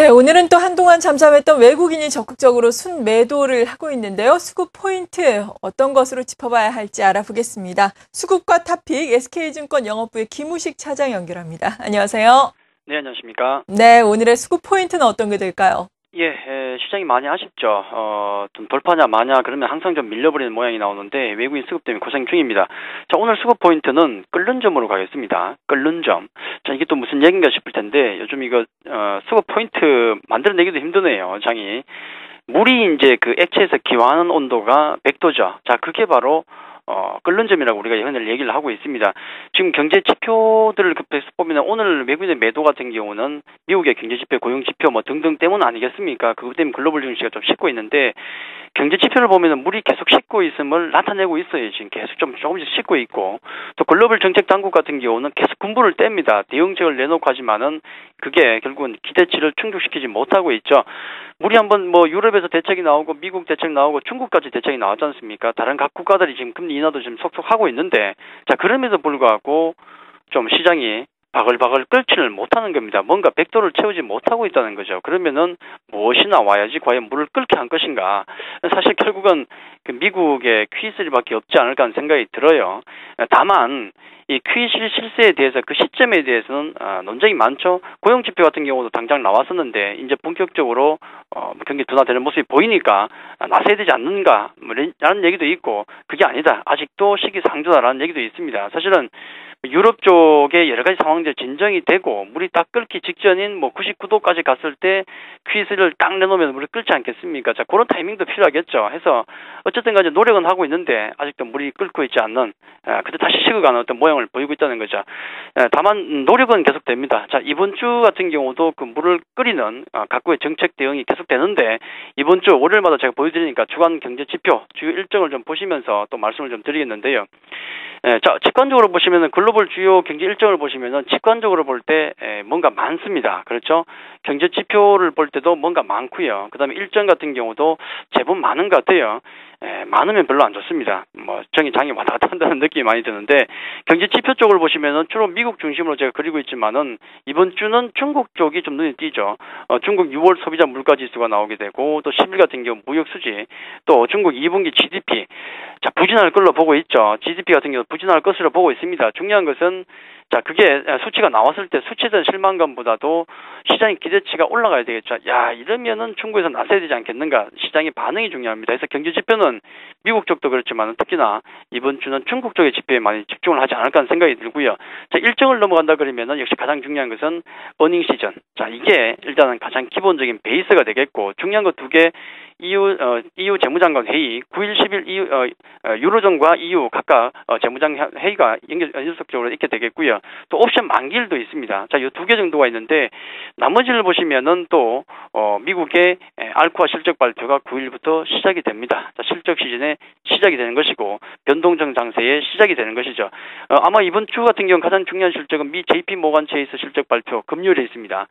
네, 오늘은 또 한동안 잠잠했던 외국인이 적극적으로 순매도를 하고 있는데요. 수급 포인트 어떤 것으로 짚어봐야 할지 알아보겠습니다. 수급과 탑픽 SK증권 영업부의 김우식 차장 연결합니다. 안녕하세요. 네, 안녕하십니까. 네, 오늘의 수급 포인트는 어떤 게 될까요? 시장이 많이 아쉽죠. 좀 돌파냐 마냐 그러면 항상 좀 밀려버리는 모양이 나오는데 외국인 수급 때문에 고생 중입니다. 자, 오늘 수급 포인트는 끓는 점으로 가겠습니다. 끓는 점. 자, 이게 또 무슨 얘기인가 싶을 텐데 요즘 이거 수급 포인트 만들어내기도 힘드네요, 장이. 물이 이제 그 액체에서 기화하는 온도가 100도죠. 자, 그게 바로 끓는 점이라고 우리가 흔히 얘기를 하고 있습니다. 지금 경제 지표들을 급해서 보면 오늘 외국인의 매도 같은 경우는 미국의 경제 지표, 고용 지표 뭐 등등 때문 아니겠습니까? 그것 때문에 글로벌 증시가 좀 식고 있는데 경제 지표를 보면은 물이 계속 식고 있음을 나타내고 있어요. 지금 계속 조금씩 식고 있고 또 글로벌 정책 당국 같은 경우는 계속 군부를 뗍니다. 대응책을 내놓고 하지만은 그게 결국은 기대치를 충족시키지 못하고 있죠. 물이 한번 뭐 유럽에서 대책이 나오고 미국 대책 나오고 중국까지 대책이 나왔지 않습니까? 다른 각 국가들이 지금 금리 인하도 지금 속속 하고 있는데 자, 그럼에도 불구하고 좀 시장이 바글바글 끓지를 못하는 겁니다. 뭔가 100도를 채우지 못하고 있다는 거죠. 그러면은 무엇이 나와야지 과연 물을 끓게 한 것인가. 사실 결국은 그 미국의 QE3밖에 없지 않을까 하는 생각이 들어요. 다만 이 QE3 실세에 대해서 그 시점에 대해서는 논쟁이 많죠. 고용지표 같은 경우도 당장 나왔었는데 이제 본격적으로 경기 둔화되는 모습이 보이니까 나서야 되지 않는가 라는 얘기도 있고 그게 아니다. 아직도 시기상조다라는 얘기도 있습니다. 사실은 유럽 쪽에 여러 가지 상황들이 진정이 되고 물이 딱 끓기 직전인 뭐 99도까지 갔을 때 QE3를 딱 내놓으면 물이 끓지 않겠습니까? 자, 그런 타이밍도 필요하겠죠. 해서 어쨌든 간에 노력은 하고 있는데 아직도 물이 끓고 있지 않는 그때 다시 식어가는 어떤 모양을 보이고 있다는 거죠. 다만 노력은 계속됩니다. 자, 이번 주 같은 경우도 그 물을 끓이는 각국의 정책 대응이 계속되는데 이번 주 월요일마다 제가 보여드리니까 주간 경제 지표 주요 일정을 좀 보시면서 또 말씀을 좀 드리겠는데요. 자, 직관적으로 보시면은 글로벌 주요 경제 일정을 보시면은 직관적으로 볼 때 뭔가 많습니다. 그렇죠? 경제 지표를 볼 때도 뭔가 많고요. 그다음에 일정 같은 경우도 제법 많은 것 같아요. 많으면 별로 안 좋습니다. 뭐 장이 왔다 갔다 한다는 느낌이 많이 드는데 경제 지표 쪽을 보시면은 주로 미국 중심으로 제가 그리고 있지만은 이번 주는 중국 쪽이 좀 눈에 띄죠. 중국 6월 소비자 물가 지수가 나오게 되고 또 10일 같은 경우 무역 수지 또 중국 2분기 GDP 자, 부진할 걸로 보고 있죠. GDP 같은 경우 부진할 것으로 보고 있습니다. 중요한 것은 자, 그게 수치가 나왔을 때 수치된 실망감보다도 시장의 기대치가 올라가야 되겠죠. 야, 이러면은 중국에서 나서야 되지 않겠는가. 시장의 반응이 중요합니다. 그래서 경제 지표는 미국 쪽도 그렇지만 특히나 이번 주는 중국 쪽의 지표에 많이 집중을 하지 않을까 하는 생각이 들고요. 자, 일정을 넘어간다 그러면은 역시 가장 중요한 것은 어닝 시즌. 자, 이게 일단은 가장 기본적인 베이스가 되겠고 중요한 거 두 개 EU 재무장관 회의 9일 10일 유로존과 EU 각각 재무장 회의가 연속적으로 있게 되겠고요. 또 옵션 만기일도 있습니다. 자, 이 두 개 정도가 있는데 나머지를 보시면은 또 미국의 알코아 실적 발표가 9일부터 시작이 됩니다. 자, 실적 시즌에 시작이 되는 것이고 변동성 장세의 시작이 되는 것이죠. 아마 이번 주 같은 경우 가장 중요한 실적은 미 JP 모건 체이스 실적 발표 금요일에 있습니다.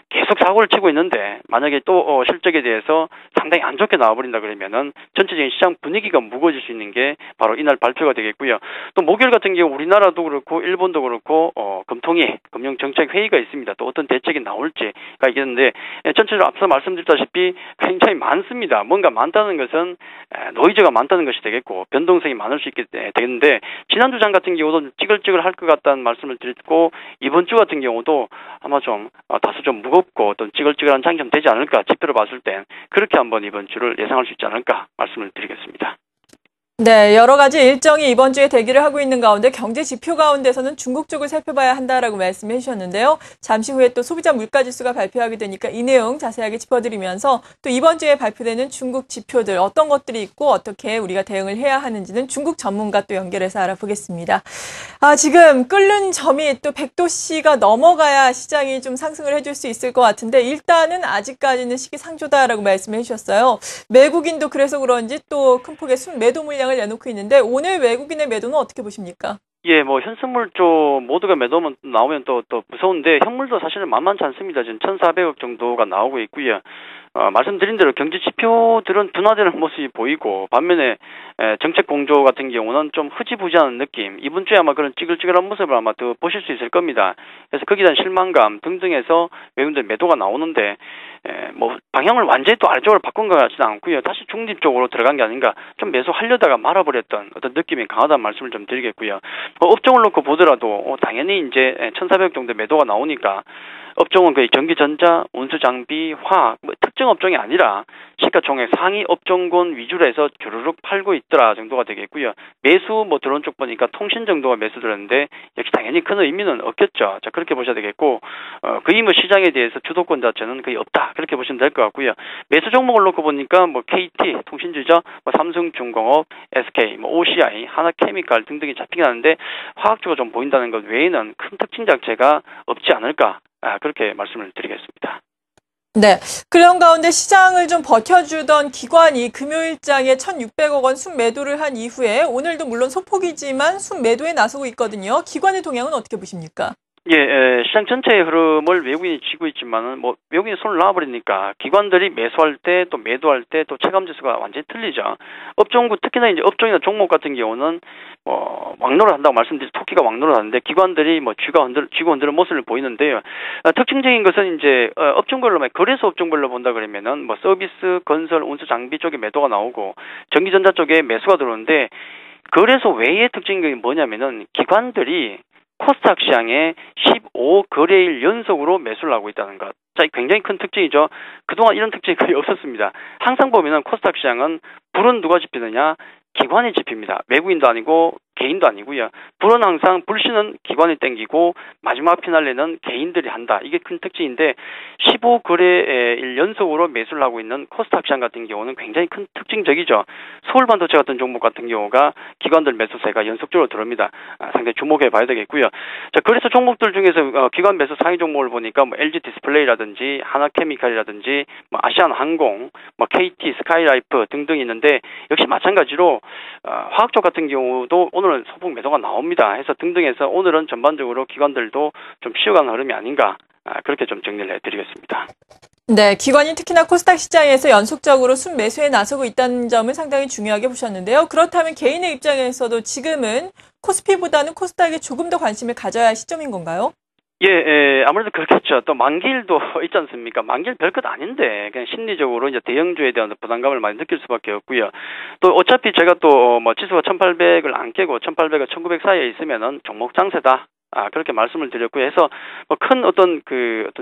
계속 사고를 치고 있는데 만약에 또 실적에 대해서 상당히 안 좋게 나와버린다 그러면은 전체적인 시장 분위기가 무거워질 수 있는 게 바로 이날 발표가 되겠고요. 또 목요일 같은 경우 우리나라도 그렇고 일본도 그렇고 금통위 금융정책회의가 있습니다. 또 어떤 대책이 나올지가 있겠는데 전체적으로 앞서 말씀드렸다시피 굉장히 많습니다. 뭔가 많다는 것은 노이즈가 많다는 것이 되겠고 변동성이 많을 수 있게 되겠는데 지난주 장 같은 경우도 찌글찌글할 것 같다는 말씀을 드렸고 이번 주 같은 경우도 아마 좀 다소 좀 무겁고 어떤 찌글찌글한 장이 좀 되지 않을까 지표로 봤을 땐 그렇게 한번 이번 주를 예상할 수 있지 않을까 말씀을 드리겠습니다. 네, 여러 가지 일정이 이번 주에 대기를 하고 있는 가운데 경제 지표 가운데서는 중국 쪽을 살펴봐야 한다라고 말씀해 주셨는데요. 잠시 후에 또 소비자 물가 지수가 발표하게 되니까 이 내용 자세하게 짚어드리면서 또 이번 주에 발표되는 중국 지표들 어떤 것들이 있고 어떻게 우리가 대응을 해야 하는지는 중국 전문가 또 연결해서 알아보겠습니다. 지금 끓는 점이 또 100도씨가 넘어가야 시장이 좀 상승을 해줄 수 있을 것 같은데 일단은 아직까지는 시기상조다라고 말씀해 주셨어요. 외국인도 그래서 그런지 또 큰 폭의 순매도 물량을 내놓고 있는데 오늘 외국인의 매도는 어떻게 보십니까? 예, 뭐 현수물 쪽 모두가 매도만 나오면 또 무서운데 현물도 사실은 만만치 않습니다. 지금 1,400억 정도가 나오고 있고요. 말씀드린 대로 경제 지표들은 둔화되는 모습이 보이고 반면에 정책 공조 같은 경우는 좀 흐지부지하는 느낌. 이번 주에 아마 그런 찌글찌글한 모습을 아마 더 보실 수 있을 겁니다. 그래서 거기에 대한 실망감 등등해서 외국인들 매도가 나오는데 뭐 방향을 완전히 또 아래쪽으로 바꾼 것 같지는 않고요. 다시 중립 쪽으로 들어간 게 아닌가. 좀 매수하려다가 말아버렸던 어떤 느낌이 강하다는 말씀을 좀 드리겠고요. 업종을 놓고 보더라도 당연히 이제 1,400 정도 매도가 나오니까 업종은 거의 전기전자, 운수장비, 화학 뭐 특정 업종이 아니라 시가총액 상위 업종군 위주로 해서 주르륵 팔고 있더라 정도가 되겠고요. 매수 뭐 들어온 쪽 보니까 통신 정도가 매수 들었는데 역시 당연히 큰 의미는 없겠죠. 자 그렇게 보셔야 되겠고 거의 뭐 시장에 대해서 주도권 자체는 거의 없다 그렇게 보시면 될 것 같고요. 매수 종목을 놓고 보니까 뭐 KT 통신주죠, 뭐 삼성중공업, SK, 뭐 OCI, 하나케미칼 등등이 잡히긴 하는데 화학주가 좀 보인다는 것 외에는 큰 특징 자체가 없지 않을까. 그렇게 말씀을 드리겠습니다. 네. 그런 가운데 시장을 좀 버텨주던 기관이 금요일장에 1,600억 원 순매도를 한 이후에 오늘도 물론 소폭이지만 순매도에 나서고 있거든요. 기관의 동향은 어떻게 보십니까? 예, 시장 전체의 흐름을 외국인이 쥐고 있지만은 뭐 외국인이 손을 놔버리니까 기관들이 매수할 때 또 매도할 때 또 체감 지수가 완전히 틀리죠. 업종구 특히나 이제 업종이나 종목 같은 경우는 뭐 왕노를 한다고 말씀드린 토끼가 왕노를 하는데 기관들이 뭐 쥐고 흔드는 모습을 보이는데요. 특징적인 것은 이제 업종별로 거래소 업종별로 본다 그러면은 뭐 서비스, 건설, 운수, 장비 쪽에 매도가 나오고 전기전자 쪽에 매수가 들어오는데 거래소 외의 특징이 뭐냐면은 기관들이 코스닥 시장에 15거래일 연속으로 매수를 하고 있다는 것. 자, 굉장히 큰 특징이죠. 그동안 이런 특징이 거의 없었습니다. 항상 보면은 코스닥 시장은 불은 누가 지피느냐? 기관이 지핍니다. 외국인도 아니고 개인도 아니고요. 불은 항상 불씨는 기관이 땡기고 마지막 피날레는 개인들이 한다. 이게 큰 특징인데 15거래일 연속으로 매수를 하고 있는 코스닥 시장 같은 경우는 굉장히 큰 특징적이죠. 서울반도체 같은 종목 같은 경우가 기관들 매수세가 연속적으로 들어옵니다. 상당히 주목해 봐야 되겠고요. 자, 그래서 종목들 중에서 기관 매수 상위 종목을 보니까 뭐 LG 디스플레이라든지 하나케미칼이라든지 뭐 아시안항공, 뭐 KT, 스카이라이프 등등 있는데 역시 마찬가지로 화학 쪽 같은 경우도 오늘은 소폭 매도가 나옵니다. 해서 등등해서 오늘은 전반적으로 기관들도 좀 쉬어가는 흐름이 아닌가 그렇게 좀 정리를 해드리겠습니다. 네, 기관이 특히나 코스닥 시장에서 연속적으로 순매수에 나서고 있다는 점을 상당히 중요하게 보셨는데요. 그렇다면 개인의 입장에서도 지금은 코스피보다는 코스닥에 조금 더 관심을 가져야 할 시점인 건가요? 예, 아무래도 그렇겠죠. 또 만기일도 있지 않습니까? 만기일 별것 아닌데 그냥 심리적으로 이제 대형주에 대한 부담감을 많이 느낄 수밖에 없고요. 또 어차피 제가 또 뭐 지수가 1,800을 안 깨고 1,800과 1,900 사이에 있으면은 종목 장세다. 그렇게 말씀을 드렸고요. 해서 뭐 큰 어떤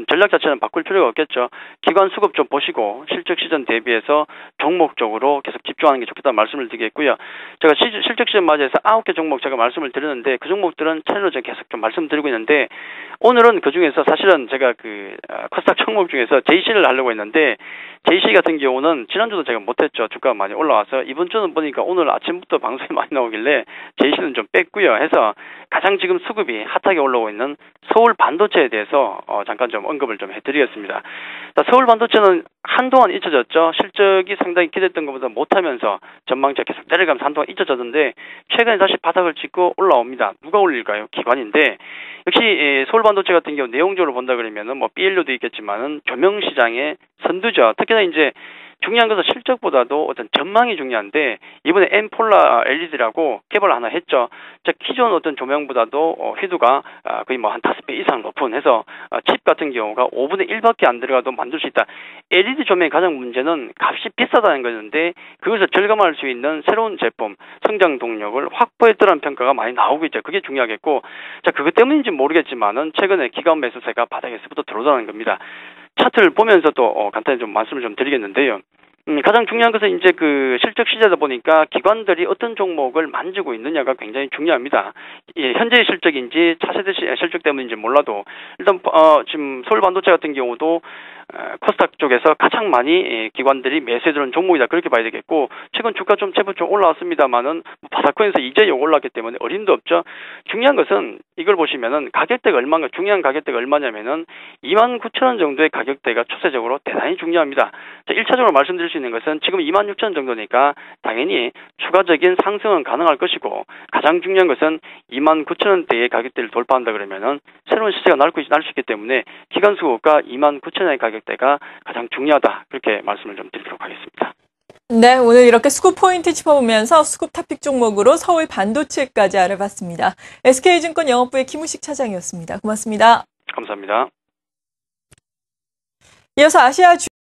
전략 자체는 바꿀 필요가 없겠죠. 기관 수급 좀 보시고 실적 시전 대비해서 종목 쪽으로 계속 집중하는 게 좋겠다는 말씀을 드리겠고요. 제가 실적 시전 맞이해서 9개 종목 제가 말씀을 드렸는데 그 종목들은 차례로 제가 계속 좀 말씀드리고 있는데 오늘은 그 중에서 사실은 제가 코스닥 종목 중에서 JC를 하려고 했는데 JC 같은 경우는 지난주도 제가 못했죠. 주가가 많이 올라와서 이번 주는 보니까 오늘 아침부터 방송이 많이 나오길래 JC는 좀 뺐고요. 해서 가장 지금 수급이 핫하게 올라오고 있는 서울 반도체에 대해서 잠깐 좀 언급을 좀 해드리겠습니다. 자, 서울 반도체는 한동안 잊혀졌죠. 실적이 상당히 기대했던 것보다 못하면서 전망치가 계속 내려가면서 한동안 잊혀졌는데 최근에 다시 바닥을 찍고 올라옵니다. 누가 올릴까요? 기관인데 역시 서울 반도체 같은 경우 내용적으로 본다 그러면은 뭐 BLO도 있겠지만은 조명 시장의 선두죠. 특히나 이제 중요한 것은 실적보다도 어떤 전망이 중요한데 이번에 엠폴라 LED라고 개발을 하나 했죠. 즉 기존 어떤 조명보다도 휘두가 거의 뭐 한 5배 이상 높은 해서 칩 같은 경우가 5분의 1밖에 안 들어가도 만들 수 있다. LED 조명의 가장 문제는 값이 비싸다는 것인데 그것을 절감할 수 있는 새로운 제품, 성장 동력을 확보했다는 평가가 많이 나오고 있죠. 그게 중요하겠고 자 그것 때문인지 모르겠지만은 최근에 기관 매수세가 바닥에서부터 들어오다는 겁니다. 차트를 보면서 또 간단히 좀 말씀을 좀 드리겠는데요. 가장 중요한 것은 이제 실적 시세다 보니까 기관들이 어떤 종목을 만지고 있느냐가 굉장히 중요합니다. 예, 현재의 실적인지 차세대 실적 때문인지 몰라도 일단 지금 서울 반도체 같은 경우도 코스닥 쪽에서 가장 많이 기관들이 매수해 들어온 종목이다 그렇게 봐야 되겠고 최근 주가 좀 제법 좀 올라왔습니다만은 바닥권에서 이제 올랐기 때문에 어림도 없죠. 중요한 것은 이걸 보시면은 가격대가 얼마인가 중요한 가격대가 얼마냐면은 29,000원 정도의 가격대가 추세적으로 대단히 중요합니다. 자, 1차적으로 말씀드릴 수 있는 것은 지금 26,000원 정도니까 당연히 추가적인 상승은 가능할 것이고 가장 중요한 것은 29,000원대의 가격대를 돌파한다 그러면은 새로운 시세가 날 수 있기 때문에 기관 수급과 29,000원의 가격 가격대가 가장 중요하다. 그렇게 말씀을 좀 드리도록 하겠습니다. 네, 오늘 이렇게 수급 포인트 짚어보면서 수급 탑픽 종목으로 서울 반도체까지 알아봤습니다. SK증권 영업부의 김우식 차장이었습니다. 고맙습니다. 감사합니다. 이어서 아시아